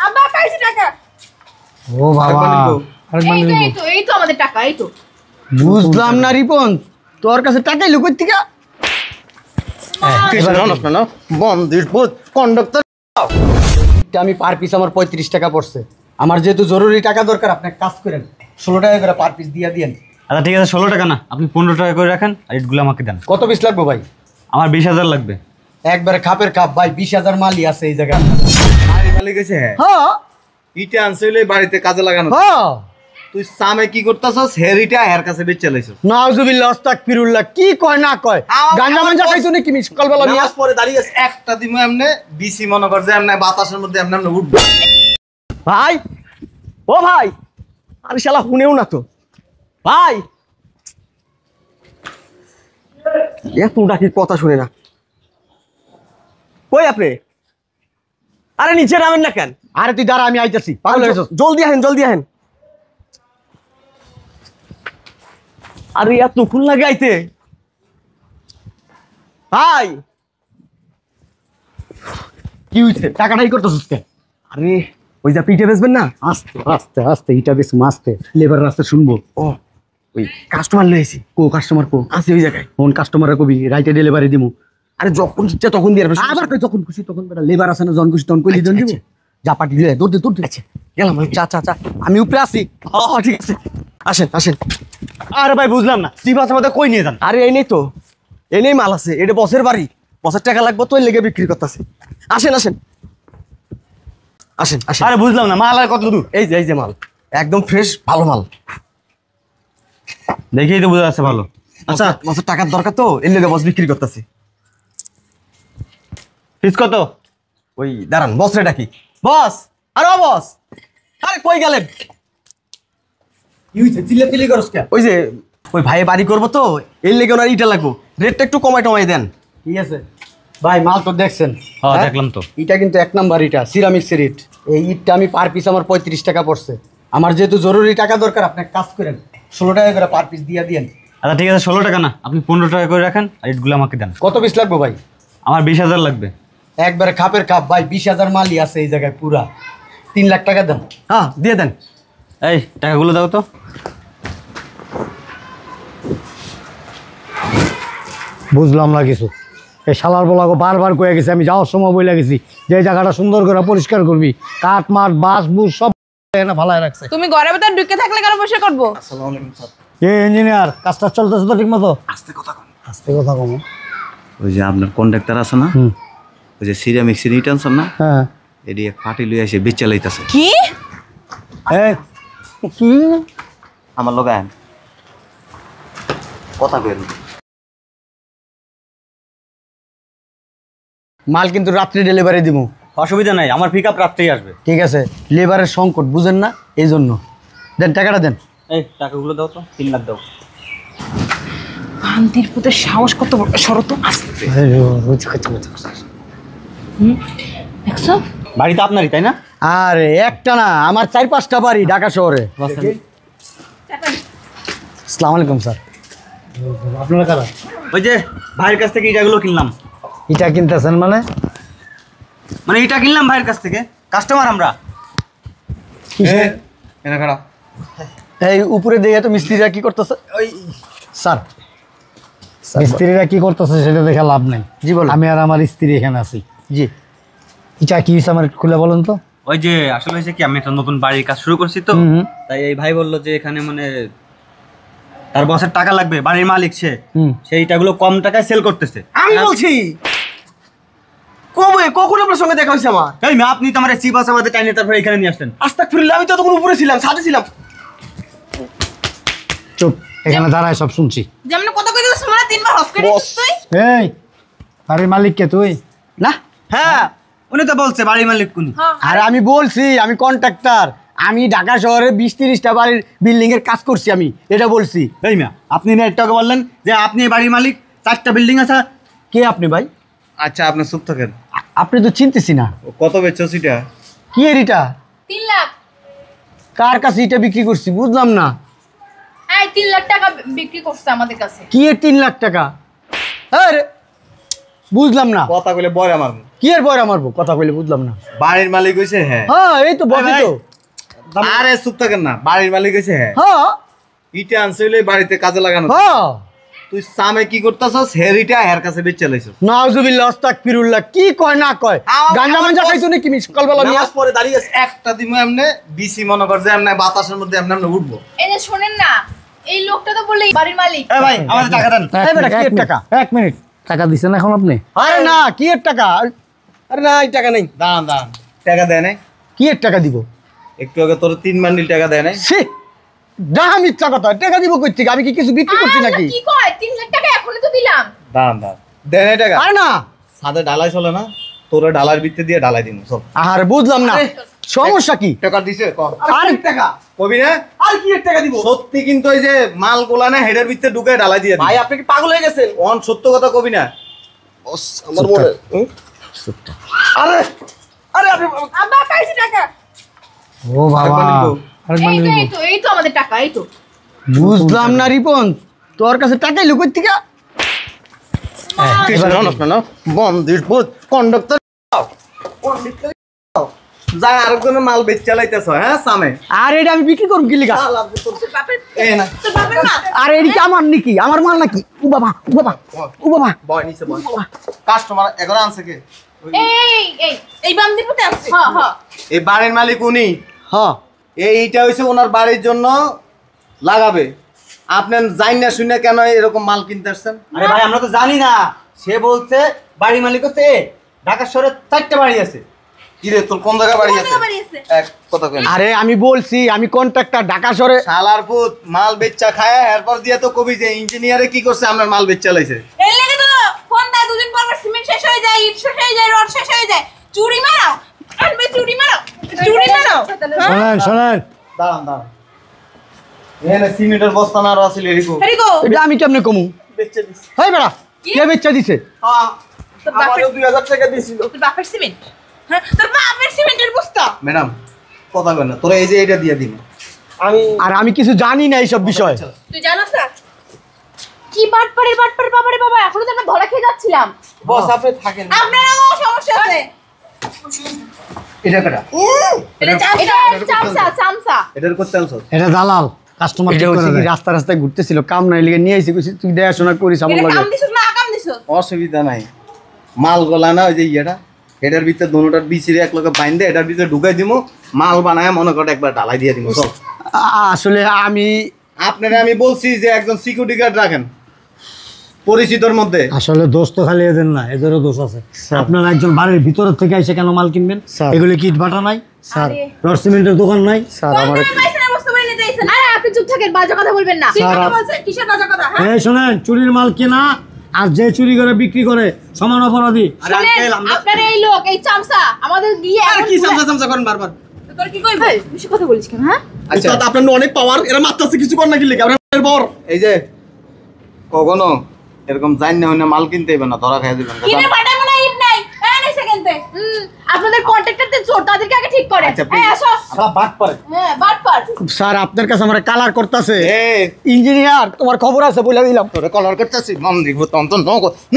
আব্বা পাইছি টাকা। ও বাবা এই তো আমাদের টাকা, এই তো। বুঝলাম না রিপন, তোর কাছে টাকাই লুকোই থেকে আমি পার পিস আমার 35 টাকা পড়ছে। আমার যেহেতু জরুরি টাকা দরকার, আপনি এক কাজ করেন 16 টাকা করে পার পিস দিয়ে দিয়েন। আচ্ছা ঠিক আছে, 16 টাকা না, আপনি 15 টাকা করে রাখেন আর ইটগুলো আমাকে দেন। কত পিস লাগবে ভাই? আমার 20,000 লাগবে। একবারে খাপের খাপ ভাই, 20,000 মালই আছে এই জায়গায়। মালিক আছে? হ্যাঁ ইটা আনছিলে বাড়িতে কাজে লাগানো। হ্যাঁ, তুই সামে কি করতেছস? হেরিটা এর কাছে বেচ চালাইছস। নাউজুবিল্লাহ আস্তাগফিরুল্লাহ, কি কয় না কয়, গাঞ্জা মাঞ্জা খাইছো নাকি মিস সকালবেলা নিয়ে? নামাজ পড়ে দাঁড়িয়ে আছে, একটা দিমু এমনে বিসি মনে কর যে এমনে বাতাসের মধ্যে এমনে এমনে উঠবে। ভাই, ও ভাই, আরে শালা শুনেও না তো ভাই, এত ডাকি কথা শুনে না। কই আপনি? আরে নিচে নামেন না কেন? আরে তুই দাঁড়া, আমি আইতাছি। পাগল হয়েছস? জলদি আহেন, জলদি আহেন। আরে এতক্ষণ লাগে আইতে ভাই। কি হইছে? টাকাটাই করতেছস কে? আরে ওই যা পিঠে বেচবেন না, আস্তে আস্তে আস্তে, এটা বেশ মাস্তে লেবার রাস্তা শুনবো। ও ওই কাস্টমার লয়েছি। কো কাস্টমার কো আছে ওই জায়গায়। ফোন কাস্টমারে কবি রাইটে ডেলিভারি দিমু। আরে যখন ইচ্ছা তখন দিয়ে আসবেন। আবার কই যখন খুশি তখন, বেটা লেবার আছে না, যখন খুশি তখন কইলি দেন দিব। যা পাটি দিলে দৌড় দে দৌড় দে। আচ্ছা গেলাম আমি। চা চা চা, আমি উপরে আছি। ঠিক আছে, আসেন আসেন। আরে ভাই বুঝলাম না, সিবাস আমাদের কই নিয়ে যান? আরে এই নেই তো, এই নেই মাল আছে, এটা বসের বাড়ি, বসের টাকা লাগবে তো, এই লেগে বিক্রি করতেছে। আসেন আসেন আসেন আসেন। আরে বুঝলাম না, মাল আর কত দূর? এই যে মাল একদম ফ্রেশ, ভালো মাল। দেখেই তো বোঝা যাচ্ছে ভালো। আচ্ছা বসের টাকার দরকার তো, এই লেগে বস বিক্রি করতেছে। ফিস কত? ওই দাঁড়ান, বস রে ডাকি। বস, আরে ও বস, আরে কই গেলেন? কি হইছে? চিল্লাচিল্লি করস কে? ওই যে ওই ভাইয়ে বাড়ি করবো তো, এই লেগে ওনার ইটা লাগবো, রেটটা একটু কমাই টমাই দেন। ঠিক আছে ভাই, মাল তো দেখছেন? হ্যাঁ দেখলাম তো। এটা কিন্তু এক নাম্বার ইটা, সিরামিক্সের ইট। এই ইটটা আমি পার পিস আমার 35 টাকা পড়ছে। আমার যেহেতু জরুরি টাকা দরকার, আপনি এক কাজ করেন 16 টাকা করে পার পিস দিয়ে দিয়েন। আচ্ছা ঠিক আছে, 16 টাকা না, আপনি 15 টাকা করে রাখেন আর ইটগুলো আমাকে দেন। কত পিস লাগবে ভাই? আমার 20,000 লাগবে। একবারে খাপের খাপ ভাই, 20,000 মালই আছে এই জায়গায় পুরা। 3 লাখ টাকা দেন। হ্যাঁ দিয়ে দেন। এই টাকাগুলো দাও তো। বুঝলাম না কিছু। এই শালার বলাগো বারবার কয়ে গেছি, আমি যাওয়ার সময় বলে গেছি যে এই জায়গাটা সুন্দর করে পরিষ্কার করবি, কাঠ মাঠ বাস বুস সব এনে ফালায় রাখছে। তুমি ঘরের ভিতর ঢুকে থাকলে কেন বসে করবো? আসসালামু আলাইকুম স্যার। এ ইঞ্জিনিয়ার, কাজটা চলতেছে তো ঠিক মতো? আস্তে কথা কম। আস্তে কথা কম। ওই যে আপনার কন্ডাক্টর আছে না, ওই যে সিরামিক্সের ইট আনছেন না, হ্যাঁ। এডি এক পার্টি লই এসে বেচ চালাইতাছে। কি? কি আমার লগে আইন কথা কইন। মাল কিন্তু রাত্রে ডেলিভারি দিব। অসুবিধা নাই, আমার পিকআপ রাত্রেই আসবে। ঠিক আছে, লেবারের সংকট বুঝেন না, এই জন্য দেন, টাকাটা দেন। এই টাকাগুলো দাও তো, 3 লাখ দাও। শান্তির পুতের সাহস কত বড়! শরত আসছে। দেখছো? বাড়ি তো আপনারই তাই না? আরে একটা না, আমার 4-5টা বাড়ি ঢাকা শহরে। আসসালামু আলাইকুম স্যার। আপনারা কারা? ওই যে ভাইয়ের কাছ থেকে ইটাগুলো কিনলাম। এটা কিনতেছেন মানে? মানে ইটা কিনলাম ভাইয়ের কাছ থেকে, কাস্টমার আমরা। এনা কারা? এই উপরে দিয়ে তো মিস্ত্রিরা কি করতেছে? ওই স্যার, স্ত্রীরা কি করতেছে সেটা দেখে লাভ নাই। জি বলেন। আমি আর আমার স্ত্রী এখানে আছি। জি। এটা কি হয়েছে আমার খুলে বলেন তো? ওই যে আসলে হয়েছে কি, আমি একটা নতুন বাড়ির কাজ শুরু করছি তো, তাই এই ভাই বললো যে এখানে মানে তার বসের টাকা লাগবে, বাড়ির মালিক সে, সেই ইটাগুলো কম টাকায় সেল করতেছে। আমি বলছি কবে কখন আপনার সঙ্গে দেখা হয়েছে আমার? এই মা, আপনি তো আমার সিবাস আমাদের টাইনে তারপরে এখানে নিয়ে আসলেন। আস্তাগফিরুল্লাহ, আমি তো তখন উপরে ছিলাম, ছাদে ছিলাম। চুপ, এখানে দাঁড়ায় সব শুনছি। যেমন কথা কই দিছিস, তোমরা 3 বার হফ করে দিছিস তুই। এই বাড়ির মালিক কে তুই? না, হ্যাঁ উনি তো বলছে বাড়ির মালিক কোনি। আর আমি বলছি আমি কন্ট্রাক্টর, আমি ঢাকা শহরে 20-30টা বাড়ির বিল্ডিং এর কাজ করছি, আমি এটা বলছি। এই মা, আপনি না একটু আগে বললেন যে আপনি বাড়ির মালিক, 4টা বিল্ডিং আছে। কে আপনি ভাই? আচ্ছা আপনি চুপ থাকেন। আপনি তো চিনতেছি না। কত বেচছো সেটা? কি এর এটা? 3 লাখ। কার কাছে এটা বিক্রি করছি বুঝলাম না। এই 3 লাখ টাকা বিক্রি করছে আমাদের কাছে। কি এর 3 লাখ টাকা? আরে বুঝলাম না। কথা কইলে বয় আমার। কি এর পয়রা মারবো কথা কইলে বুঝলাম না। বাড়ির মালিক হইছে হ্যাঁ। হ্যাঁ এই তো বসে তো। আরে চুপ থাকেন না, বাড়ির মালিক হইছে হ্যাঁ। হ্যাঁ ইটা আনছে হইলে বাড়িতে কাজে লাগানো। হ্যাঁ তুই সামে কি করতাছস? হেরিটা হের কাছে বেচ চালাইছস। নাউজুবিল্লাহ আস্তাগফিরুল্লাহ, কি কয় না কয়, গাঁজা মাঞ্জা খাইছো নাকি তুমি সকালবেলা নিয়ে? নামাজ পড়ে দাঁড়িয়ে আছে, একটা দিমু এমনে বিসি মনে কর যে এমনে বাতাসের মধ্যে এমনে এমনে উঠবো। এই যে শোনেন না, এই লোকটা তো বললে বাড়ির মালিক। এ ভাই আমাদের টাকা দেন। এই বেটা কি এর টাকা? 1 মিনিট, টাকা দিছেন এখন আপনি? আরে না কি এর টাকা? আরে না এই টাকা নেই। দাঁড়ান দাঁড়ান, টাকা দেয় নাই? কি এর টাকা দিব? একটু আগে তোর 3 বান্ডিল টাকা দেয় নাই? ছি ডাহা মিথ্যা কথা, টাকা দিব কই থেকে? আমি কি কিছু বিক্রি করছি নাকি? কি কয় 3 লাখ টাকা এখনই তো দিলাম। দাঁড়ান দাঁড়ান, দেয় নাই টাকা? আরে না সাদে ডালাই চলে না, তোরে ডালার ভিতরে দিয়ে ডালাই দিমু চল। আর বুঝলাম না সমস্যা কি? টাকা দিছে ক? আরে টাকা কবি না? আর কি এর টাকা দিব? সত্যি কিন্তু এই যে মাল গোলা না হেডের ভিতরে ঢুকে ডালাই দিয়ে ভাই আপনি কি পাগল হয়ে গেছেন? অন সত্য কথা কবি না। আমার মনে আরে আরে আপনি আব্বা পাইছি টাকা। ও বাবা, এই তো আমাদের টাকা, এই তো। বুঝলাম না রিপন, তোর কাছে টাকাই লুকোই থেকে। বন্দির ভূত কন্ডাক্টর যা আরেকজনের মাল বেচ চালাইতেছ হ্যাঁ সামে। আর এটা আমি বিক্রি করব কি লিগা? এই না তোর বাপের মা। আর এটা কি আমার নাকি? আমার মাল নাকি? ও বাবা ও বাবা ও বাবা। বয় নিচে বয়। কাস্টমার এখন আনছে কে? এই বান্দির পুতে আছে। হ্যাঁ হ্যাঁ। এই বাড়ির মালিক উনি। হ্যাঁ এইটা হইছে ওনার বাড়ির জন্য লাগাবে। আপনি জানি না শুনে কেন এরকম মাল কিনতে আসছেন? আরে ভাই আমরা তো জানি না, সে বলছে বাড়ি মালিক হচ্ছে ঢাকা শহরে 4টা বাড়ি আছে। কি রে তোর কোন জায়গা বাড়ি কোন আছে? জায়গা বাড়ি আছে? এক কথা কই। আরে আমি বলছি আমি কন্ট্রাক্টর ঢাকা শহরে। শালার পুত মাল বেচা খায় এরপর দিয়ে তো কবি যে ইঞ্জিনিয়ারে কি করছে আপনার মাল বেচ চালাইছে। এই লাগে তো ফোন দেয়, দুদিন পর পর সিমেন্ট শেষ হয়ে যায়, ইট শেষ হয়ে যায়, রড শেষ হয়ে যায়। চুরি মারাও, আনবে চুরি মারাও, চুরি মারাও। শোনেন শোনেন, দাঁড়ান দাঁড়ান, এখানে সিমেন্টের বস্তা না আরো আছিল এরিকো এরিকো এটা আমি কেমনে কমু? বেচে দিছে। হেই বেড়া কে বেচা দিছে? হ্যাঁ তোর বাপের আমারও 2000 টাকা দিছিল। তোর বাপের সিমেন্ট। হ্যাঁ তোর বাপের সিমেন্টের বস্তা। ম্যাডাম কথা কই না, তোরা এই যে এটা দিয়ে দিন। আর আমি কিছু জানি না এইসব বিষয়। তুই জানাস না কি বাটপাড়ের বাবারে বাবা, এখনো তো আমরা ধরা খেয়ে যাচ্ছিলাম। বস আপনি থাকেন। আপনারও সমস্যা আছে। এটা কেটা? এটা চামচা। এটার করতে আনছো? এটা দালাল, কাস্টমার এটা ঠিক হচ্ছে করে কি দেয়। রাস্তা রাস্তায় ঘুরতেছিল, কাম নাই লিগে নিয়ে আইছি, কইছি তুই দেখাশোনা করিস আমার এটা লগে। কাম দিছস না আকাম দিছস? অসুবিধা নাই, মাল গলা না ওই যে ইয়েটা এটার ভিতরে দোনোটার বিচিরে এক লগে বাইন্ধে এটার ভিতরে ঢুকাই দিমু, মাল বানায় মনে করে একবার ঢালাই দিয়ে দিমু সব। আসলে আমি আপনারা আমি বলছি যে একজন সিকিউরিটি গার্ড রাখেন পরিচিতর মধ্যে। আসলে দোষ তো খালি এদের না, এদেরও দোষ আছে। আপনারা একজন বাড়ির ভিতরের থেকে এসে কেন মাল কিনবেন? স্যার। এগুলি কি ইট ভাটা নাই? স্যার রড সিমেন্টের দোকান নাই? স্যার আমার পয়সা বস্তু বানিয়ে নিতে আইছেন। আরে আপনি চুপ থাকেন, বাজে কথা বলবেন না। স্যার, কিসের বাজে কথা? হ্যাঁ এই শোনেন, চুরির মাল কেনা আর যে চুরি করে বিক্রি করে সমান অপরাধী। আরে আঙ্কেল আমরা আপনার এই লোক এই চামচা আমাদের দিয়ে আর কি সামসা করেন বারবার? তোর কি কইব? বেশি কথা বলিস কেন? হ্যাঁ আচ্ছা আপনার অনেক পাওয়ার, এরা মারতাছে কিছু কর না কি লেগে আপনার বর। এই যে কখনো এরকম জান না হইনা মাল কিনতে হইবে না, ধরা খাই দিবেন। কিনে পাঠাবো না, ইট নাই। হ্যাঁ নাই সেকেন্ডে। আপনাদের কন্ট্রাক্টরদের জোর, তাদেরকে আগে ঠিক করে। আচ্ছা, হ্যাঁ আসো। সারা বাট পারে। হ্যাঁ বাটপার। স্যার আপনার কাছে আমার কালার করতেছে। এ ইঞ্জিনিয়ার তোমার খবর আছে বলে দিলাম। তোরে কলার করতেছি মন দিব তন্ত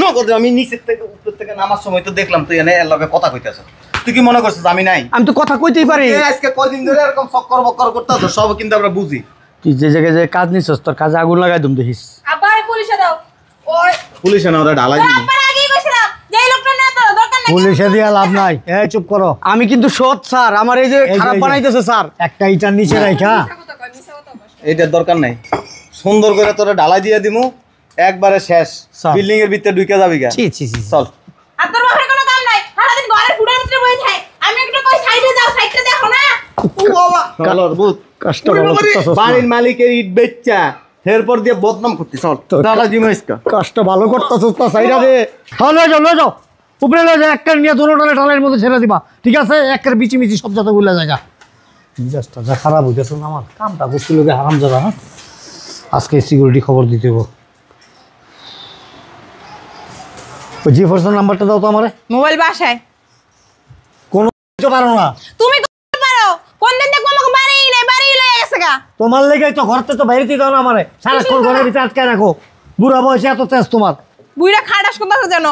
নগদ আমি নিচের থেকে উপর থেকে নামার সময় তো দেখলাম তুই এনে এর লগে কথা কইতাছ। তুই কি মনে করছিস আমি নাই? আমি তো কথা কইতেই পারি। এ আজকে কয়দিন ধরে এরকম চক্কর বক্কর করতেছ, সব কিন্তু আমরা বুঝি। তুই যে জায়গায় যে কাজ নিছস তোর কাজে আগুন লাগাই দুম দেখিস। আবার পুলিশে দাও। ওই পুলিশে না ওরা ঢালাই দিবি। আবার আগেই কইছিলাম যে এই লোকটা না তো দরকার নাই। পুলিশে দিয়া লাভ নাই। এই চুপ করো। আমি কিন্তু সৎ স্যার, আমার এই যে এই যে, খারাপ এই যে। বানাইতেছে স্যার। একটা ইটার নিচে রাখা এইটার দরকার নাই, সুন্দর করে তোরা ঢালাই দিয়ে দিমু, একবারে শেষ। স্যার। বিল্ডিং এর ভিতরে ঢুকে যাবি গা। ছি ছি ছি। চল। আর তোর বাপের কোনো কাম নাই। সারাদিন ঘরের ফুটের ভিতরে বসে থাকে। আমি একটু কই সাইডে যাও, সাইডটা দেখো না। চলর বুত কষ্ট ভালো করতেছস না। বাড়ির মালিকের ইট বেচা এরপর দিয়ে বদনাম করতে চল। দাদা জিমাইসকা কষ্ট ভালো করতেছস না সাইডা দে। হ্যাঁ লয়ে যাও লয়ে যাও, উপরে লয়ে যাও, একটা নিয়ে দোনোটালে ঢালের মধ্যে ছেড়ে দিবা, ঠিক আছে? একের বিচি মিচি সব যত গুলা জায়গা। মেজাজটা যা খারাপ হইতেছে না আমার, কামটা করছিল যে হারাম যারা। হ্যাঁ আজকে সিকিউরিটি খবর দিতে হবো। ওই জি ফোর্সের নাম্বারটা দাও তো আমারে। মোবাইল বাসায়। কোনো দিতে পারো না তুমি করতে পারো। কোন দিন দেখো আমাকে বাড়ি লয়ে গেছে গা। তোমার লেগে তো ঘরতে তো বাইরে দাও না আমারে, সারাক্ষণ ঘরের ভিতরে আটকে রাখো। বুড়া বয়সে এত তেজ তোমার। বুইড়া খাটাস কোথা যেন।